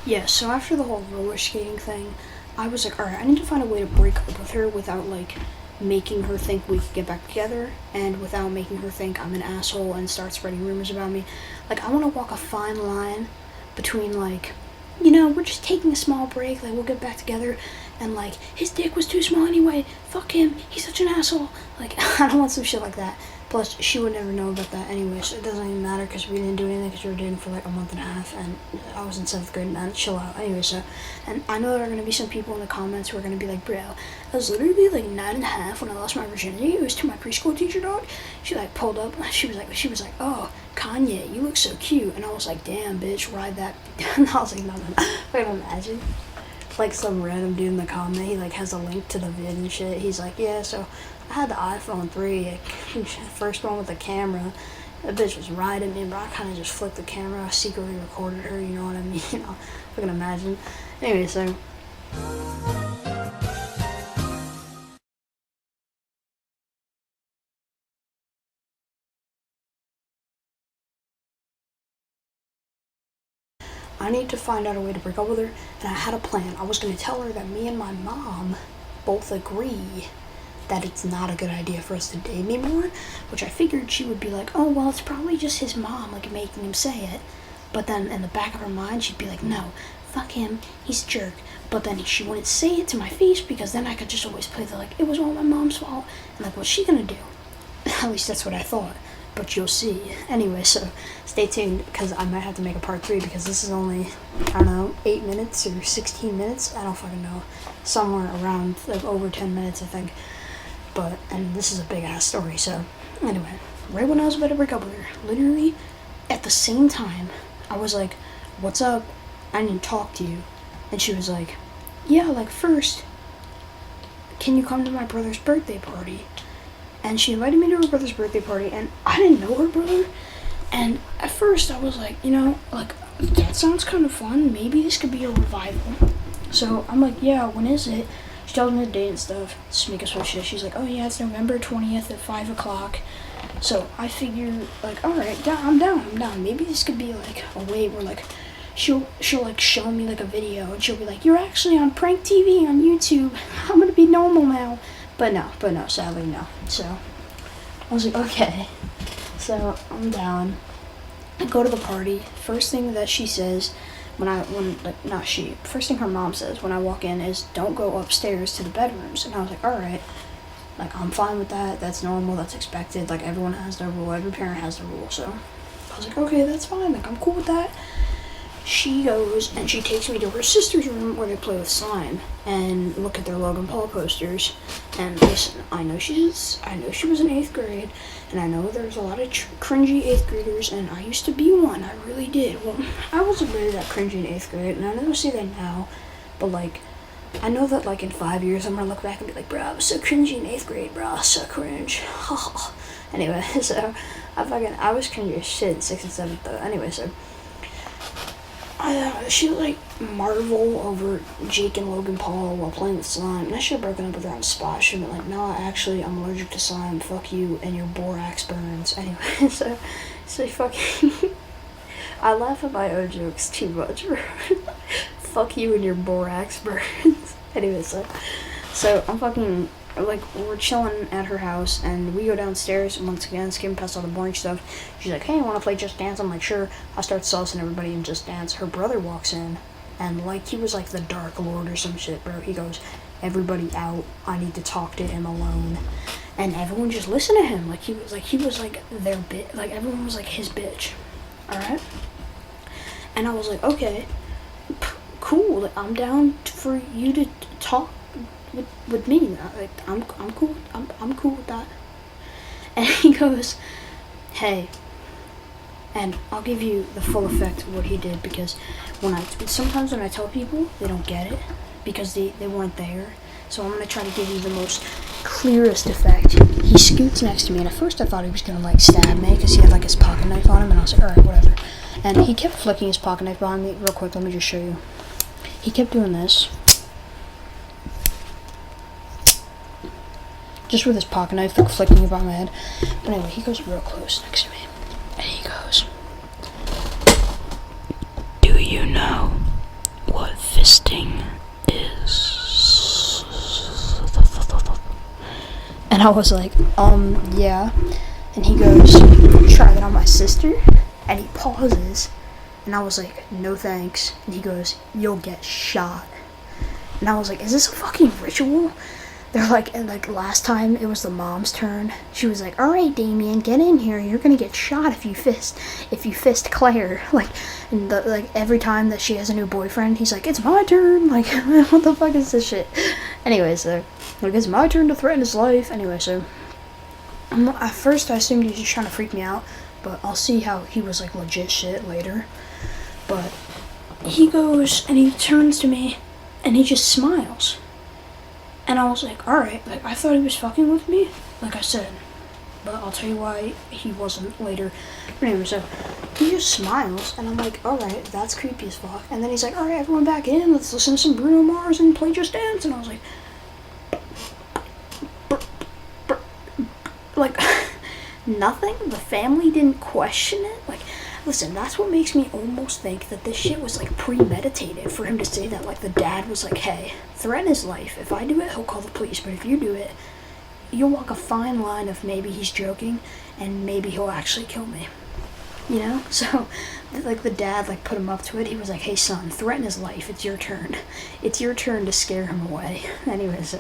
Yeah, so after the whole roller skating thing, I was like, alright, I need to find a way to break up with her without, like, making her think we could get back together, and without making her think I'm an asshole and start spreading rumors about me. Like, I want to walk a fine line between, like, we're just taking a small break, like, we'll get back together, and, like, his dick was too small anyway, fuck him, he's such an asshole. Like, I don't want some shit like that. Plus, she would never know about that anyway, so it doesn't even matter because we didn't do anything because we were dating for like a month and a half, and I was in 7th grade, man, chill out. Anyway, so, and I know there are going to be some people in the comments who are going to be like, bro, I was literally like 9.5 when I lost my virginity. It was to my preschool teacher, dog. She like pulled up, she was like, oh, Kanye, you look so cute. And I was like, damn, bitch, ride that. And I was like, no. I can imagine. Like some random dude in the comment, he like has a link to the vid and shit. He's like, yeah, so I had the iPhone 3, first one with the camera. That bitch was riding me, but I kind of just flipped the camera. I secretly recorded her, you know what I mean? I can imagine. Anyway, so. I need to find out a way to break up with her, and I had a plan. I was going to tell her that me and my mom both agree that it's not a good idea for us to date anymore, which I figured she would be like, oh, well, it's probably just his mom, like, making him say it. But then in the back of her mind, she'd be like, no, fuck him, he's a jerk. But then she wouldn't say it to my face because then I could just always play the, like, it was all my mom's fault. And, like, what's she gonna do? At least that's what I thought. But you'll see. Anyway, so stay tuned because I might have to make a part 3 because this is only, I don't know, 8 minutes or 16 minutes. I don't fucking know. Somewhere around, like, over 10 minutes, I think. But, and this is a big ass story, so anyway, right when I was about to break up with her, literally at the same time, I was like, what's up? I need to talk to you. And she was like, yeah, like, first, can you come to my brother's birthday party? And she invited me to her brother's birthday party, and I didn't know her brother. And at first, I was like, like, that sounds kind of fun. Maybe this could be a revival. So I'm like, yeah, when is it? She tells me the date and stuff. Just make us some shit. She's like, oh yeah, it's November 20th at 5 o'clock. So I figured, like, alright, yeah, I'm down. Maybe this could be like a way where like she'll like show me like a video and she'll be like, you're actually on prank TV on YouTube. I'm gonna be normal now. But no, sadly no. So I was like, okay. So I'm down. I go to the party. First thing that she says first thing her mom says when I walk in is, don't go upstairs to the bedrooms. And I was like, alright, like, I'm fine with that, that's normal, that's expected, like, everyone has their rule, every parent has their rule, so I was like, okay, that's fine, like, I'm cool with that. She goes and she takes me to her sister's room where they play with slime and look at their Logan Paul posters. And listen, I know she was in 8th grade, and I know there's a lot of cringy 8th graders, and I used to be one. I really did. Well, I wasn't really that cringy in 8th grade, and I never say that now, but like, I know that like in 5 years I'm gonna look back and be like, bro, I was so cringy in 8th grade, bro, I was so cringe. Anyway, so I was cringy as shit in 6th and 7th though. Anyway, so she would like marvel over Jake and Logan Paul while playing with slime, and I should have broken up with her on the spot. She would be like, no, actually, I'm allergic to slime, fuck you and your borax burns. Anyway, so fucking, I laugh at my own jokes too much. Fuck you and your borax burns. Anyway, so I'm fucking, like, we're chilling at her house, and we go downstairs, and once again, skipping past all the boring stuff. She's like, hey, I want to play Just Dance? I'm like, sure. I start saucing everybody in Just Dance. Her brother walks in, and, like, he was, like, the Dark Lord or some shit, bro. He goes, everybody out. I need to talk to him alone. And everyone just listened to him. Like, he was, like, their bitch. Like, everyone was, like, his bitch. Alright? And I was like, okay, cool. Like, I'm down for you to talk with me. Like, I'm cool. I'm cool with that. And he goes, hey, and I'll give you the full effect of what he did, because sometimes when I tell people, they don't get it because they weren't there. So I'm gonna try to give you the most clearest effect. He scoots next to me, and at first I thought he was gonna like stab me because he had like his pocket knife on him, and I was like, alright, whatever. And he kept flicking his pocket knife behind me. Real quick, let me just show you. He kept doing this. Just with his pocket knife, like flicking it by my head. But anyway, he goes real close next to me. And he goes, do you know And I was like, yeah. And he goes, try that on my sister? And he pauses. And I was like, no thanks. And he goes, you'll get shot. And I was like, is this a fucking ritual? They're like, and like last time it was the mom's turn. She was like, all right, Damien, get in here. You're gonna get shot if you fist Claire. Like, and like every time that she has a new boyfriend, he's like, it's my turn. Like, what the fuck is this shit? Anyway, so like it's my turn to threaten his life. Anyway, so at first I assumed he was just trying to freak me out, but I'll see how he was like legit shit later. But he goes and he turns to me and he just smiles. And I was like, alright, like, I thought he was fucking with me, like I said. But I'll tell you why he wasn't later. But anyway, so, he just smiles, and I'm like, alright, that's creepy as fuck. And then he's like, alright, everyone back in, let's listen to some Bruno Mars and play Just Dance. And I was like, nothing? The family didn't question it? Like, listen, that's what makes me almost think that this shit was, like, premeditated for him to say that. Like, the dad was like, hey, threaten his life. If I do it, he'll call the police. But if you do it, you'll walk a fine line of maybe he's joking and maybe he'll actually kill me. You know? So, like, the dad, like, put him up to it. He was like, hey, son, threaten his life. It's your turn. It's your turn to scare him away. Anyway, so,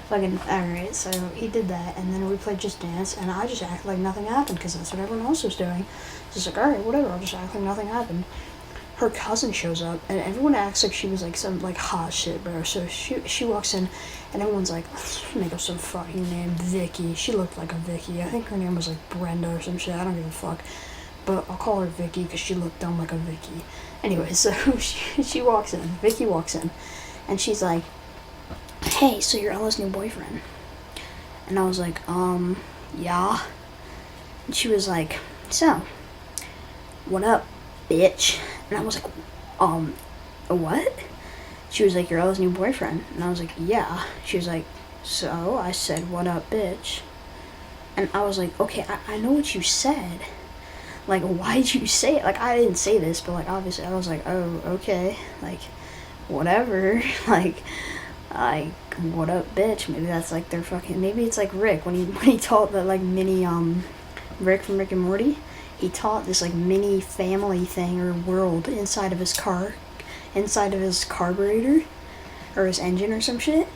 fucking, alright, so he did that, and then we played Just Dance, and I just acted like nothing happened, because that's what everyone else was doing. Just like, alright, whatever, I'll just act like nothing happened. Her cousin shows up, and everyone acts like she was, like, some, like, hot shit, bro. So she walks in, and everyone's like, make up some fucking name, Vicky. She looked like a Vicky. I think her name was, like, Brenda or some shit. I don't give a fuck. But I'll call her Vicky, because she looked dumb like a Vicky. Anyway, so she walks in. Vicky walks in, and she's like, hey, so you're Ella's new boyfriend? And I was like, yeah. And she was like, so, what up, bitch? And I was like, what? She was like, you're Ella's new boyfriend. And I was like, yeah. She was like, so? I said, what up, bitch? And I was like, okay, I know what you said. Like, why'd you say it? Like, I didn't say this, but, like, obviously, I was like, oh, okay. Like, whatever. Like, what up, bitch? Maybe that's like their fucking. Maybe it's like Rick when he taught that like mini Rick from Rick and Morty. He taught this like mini family thing or world inside of his car, inside of his carburetor, or his engine or some shit.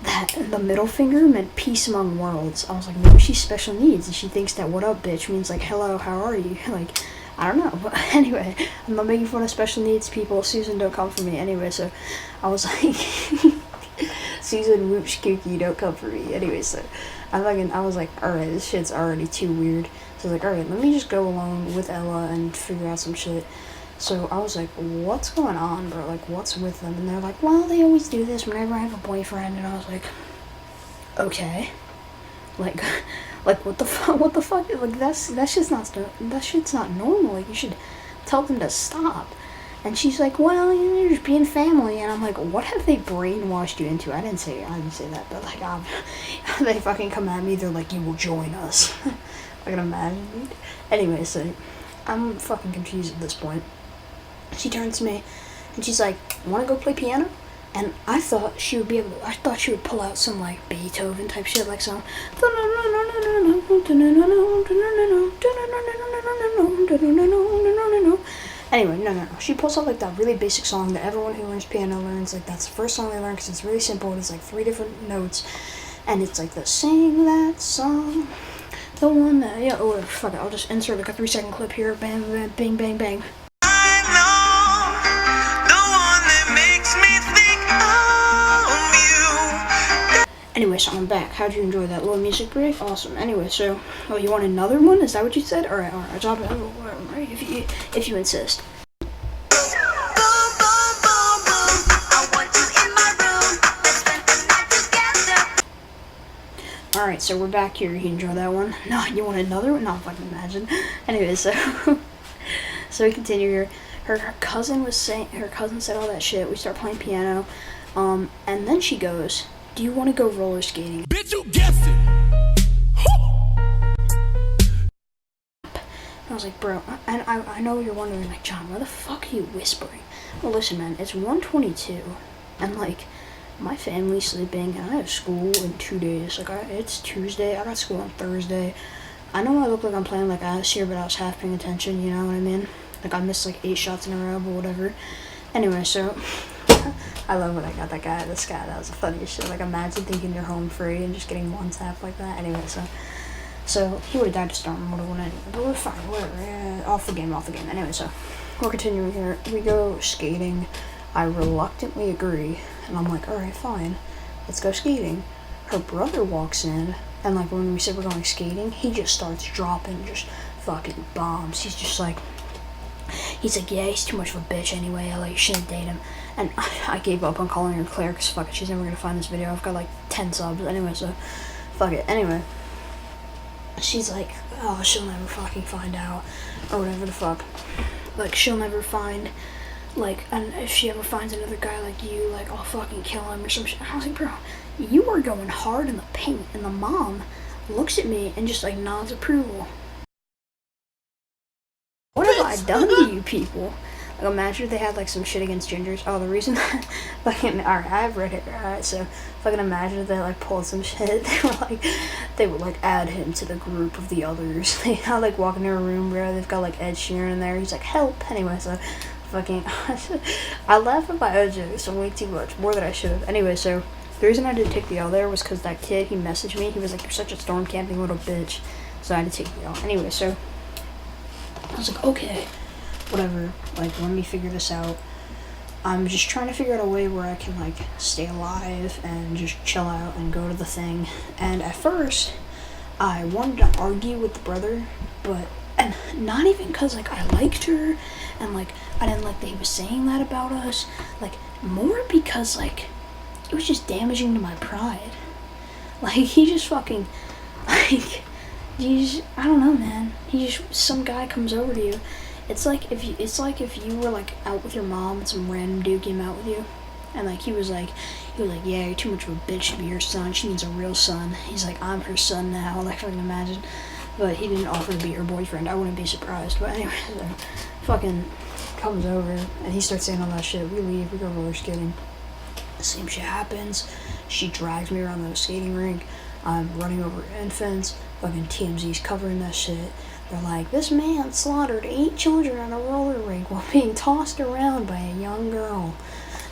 That the middle finger meant peace among worlds. I was like, maybe she's special needs and she thinks that what up, bitch means like hello, how are you? Like, I don't know. But anyway, I'm not making fun of special needs people. Susan, don't come for me. Anyway, so I was like. Susan whoops kooky, don't come for me. Anyway, so I was like, alright, this shit's already too weird. So I was like, alright, let me just go along with Ella and figure out some shit. So I was like, what's going on, bro? Like, what's with them? And they're like, well, they always do this whenever I have a boyfriend. And I was like, okay. Like what the fuck? What the fuck? Like, that shit's not normal. Like, you should tell them to stop. And she's like, well, you're just being family. And I'm like, what have they brainwashed you into? I didn't say that, but like, they fucking come at me. They're like, you will join us. I can imagine, dude. Anyway, so I'm fucking confused at this point. She turns to me and she's like, want to go play piano? And I thought she would pull out some like Beethoven type shit, like some. Anyway, no. She pulls out like that really basic song that everyone who learns piano learns. Like, that's the first song they learn because it's really simple. It's like 3 different notes. And it's like the sing that song. The one that, yeah, oh, fuck it. I'll just insert like a 3-second clip here. Bang, bang, bang, bang, bang. Anyway, so I'm back. How'd you enjoy that little music break? Awesome. Anyway, so, oh, you want another one? Is that what you said? Alright, drop it. If you insist. Alright, so we're back here. You enjoy that one? No, you want another one? No, fucking imagine. Anyway, so we continue here. Her cousin said all that shit. We start playing piano. And then she goes, do you want to go roller skating? Bitch, you guessed it. I was like, bro, and I know you're wondering, like, John, why the fuck are you whispering? Well, listen, man, it's 1:22, and, like, my family's sleeping and I have school in 2 days. Like, it's Tuesday, I got school on Thursday. I know I look like I'm playing like ass here, but I was half paying attention, you know what I mean? Like, I missed like 8 shots in a row, but whatever. Anyway, so, I love when I got this guy, that was the funniest shit. Like, imagine thinking you're home free and just getting one tap like that. Anyway, so he would have died to storm or whatever, anyway, but we're fine, whatever, yeah, off the game. Anyway, so, we're continuing here. We go skating. I reluctantly agree, and I'm like, alright, fine, let's go skating. Her brother walks in, and like when we said we're going skating, he just starts dropping just fucking bombs. He's like, yeah, he's too much of a bitch anyway, I like shouldn't date him. And I gave up on calling her Claire, because fuck it, she's never gonna find this video. I've got like 10 subs, anyway, so fuck it. Anyway, she's like, oh, she'll never fucking find out, or whatever the fuck. Like, she'll never find, like, and if she ever finds another guy like you, like, I'll fucking kill him or some shit. I was like, bro, you are going hard in the paint. And the mom looks at me and just like nods approval. What have I done to you people? Like, imagine if they had like some shit against gingers. Oh, the reason fucking, alright, I have red hair, alright, so fucking imagine if they like pulled some shit. They would like add him to the group of the others. They how like walk into a room where they've got like Ed Sheeran in there. He's like, help. Anyway, so fucking I laugh at my own jokes way too much, more than I should have. Anyway, so the reason I didn't take the L there was because that kid, he messaged me. He was like, you're such a storm camping little bitch. So I had to take the L. Anyway, so I was like, okay, whatever, like, let me figure this out. I'm just trying to figure out a way where I can, like, stay alive and just chill out and go to the thing. And at first, I wanted to argue with the brother, but, and not even because, like, I liked her, and, like, I didn't like that he was saying that about us, like, more because, like, it was just damaging to my pride. Like, he just fucking, like, I don't know, man. Some guy comes over to you. It's like if you were like out with your mom and some random dude came out with you, and like he was like, yeah, you're too much of a bitch to be your son. She needs a real son. He's like, I'm her son now. Like, I can imagine, but he didn't offer to be her boyfriend. I wouldn't be surprised. But anyway, so fucking comes over and he starts saying all that shit. We leave. We go roller skating. The same shit happens. She drags me around the skating rink. I'm running over infants. Fucking TMZ's covering that shit. They're like, this man slaughtered 8 children on a roller rink while being tossed around by a young girl.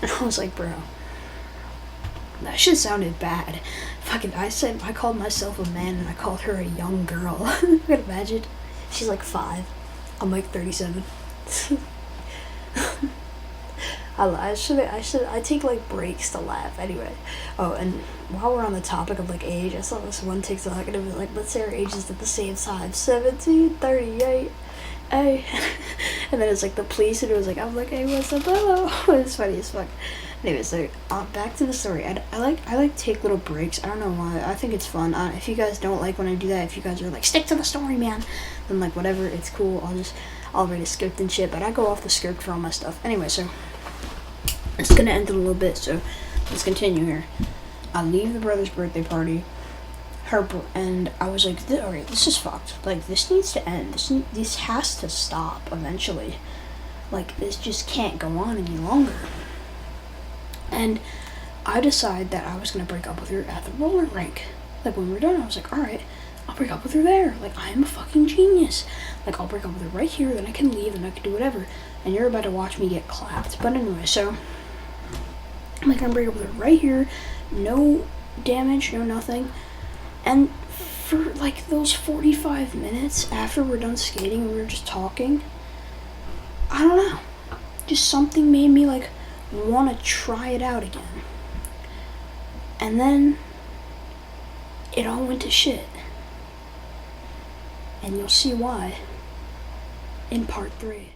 And I was like, bro, that shit sounded bad. Fucking, I called myself a man and I called her a young girl. You can imagine. She's like 5. I'm like 37. I take like breaks to laugh anyway. Oh, and while we're on the topic of like age, I saw this one TikTok and it was like, let's say our ages at the same time, 17, 38, hey. And then it's like the police and it was like, I'm like, hey, what's up, hello. It's funny as fuck. Anyway, so back to the story. I like take little breaks. I don't know why. I think it's fun. If you guys don't like when I do that, if you guys are like, stick to the story, man, then like whatever, it's cool. I'll write a script and shit, but I go off the script for all my stuff. Anyway, so it's gonna end in a little bit, so let's continue here. I leave the brother's birthday party. And I was like, alright, this is fucked. Like, this needs to end. This has to stop eventually. Like, this just can't go on any longer. And I decided that I was gonna break up with her at the roller rink. Like, when we were done, I was like, alright, I'll break up with her there. Like, I am a fucking genius. Like, I'll break up with her right here, then I can leave, and I can do whatever. And you're about to watch me get clapped. But anyway, so I'm like, I'm break up with her right here. No damage, no nothing. And for like those 45 minutes after we're done skating and we were just talking, I don't know, just something made me like want to try it out again. And then it all went to shit. And you'll see why in part 3.